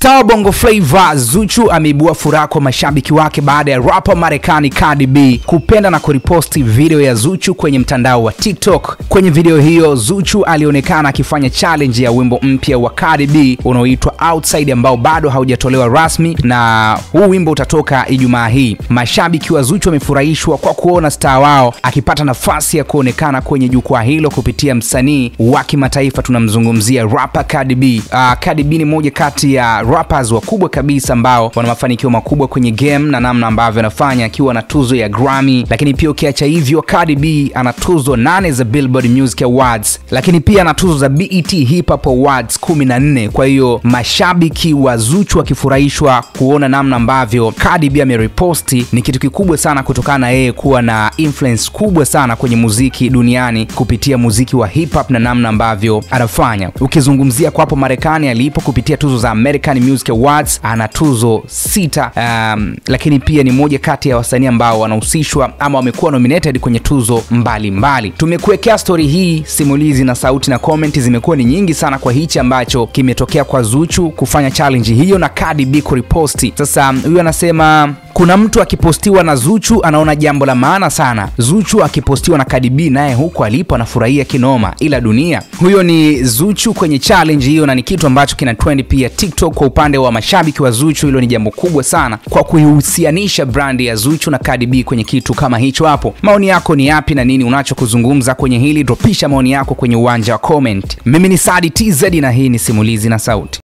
Star Bongo Flava Zuchu ameibua furaha kwa mashabiki wake baada ya rapper Marekani Cardi B kupenda na kuriposti video ya Zuchu kwenye mtandao wa TikTok. Kwenye video hiyo Zuchu alionekana akifanya challenge ya wimbo mpya wa Cardi B unaoitwa Outside ambao bado haujatolewa rasmi, na huu wimbo utatoka Ijumaa hii. Mashabiki wa Zuchu wamefurahishwa kwa kuona star wao akipata nafasi ya kuonekana kwenye jukwaa hilo kupitia msanii wa kimataifa, tunamzungumzia rapper Cardi B. Cardi B ni moja kati ya rappers wakubwa kabisa ambao wana mafanikio makubwa kwenye game na namna ambavyo anafanya, akiwa na tuzo ya Grammy. Lakini pia ukiacha hivyo, Cardi B ana tuzo 8 za Billboard Music Awards, lakini pia ana tuzo za BET Hip Hop Awards 14. Kwa hiyo mashabiki wa Zuchu wakifurahishwa kuona namna ambavyo Cardi B amereposti, ni kitu kikubwa sana kutokana na yeye kuwa na influence kubwa sana kwenye muziki duniani kupitia muziki wa hip hop na namna ambavyo anafanya. Ukizungumzia kwa hapo Marekani alipo kupitia tuzo za American Music Awards ana tuzo 6, lakini pia ni moja kati ya wasanii ambao wanahusishwa ama wamekuwa nominated kwenye tuzo mbalimbali. Tumekuwekea story hii, simulizi na sauti na comment zimekuwa ni nyingi sana kwa hichi ambacho kimetokea kwa Zuchu kufanya challenge hiyo na Cardi B kuriposti. Sasa huyu anasema kuna mtu akipostiwa na Zuchu anaona jambo la maana sana. Zuchu akipostiwa na Cardi B naye huko alipo anafurahia kinoma, ila dunia. Huyo ni Zuchu kwenye challenge hiyo, na ni kitu ambacho kina trend pia TikTok kwa upande wa mashabiki wa Zuchu. Hilo ni jambo kubwa sana kwa kuihusianisha brand ya Zuchu na Cardi B kwenye kitu kama hicho hapo. Maoni yako ni yapi na nini unachokuzungumza kwenye hili? Dropisha maoni yako kwenye uwanja wa comment. Mimi ni Sadi TZ na hii ni Simulizi na Sauti.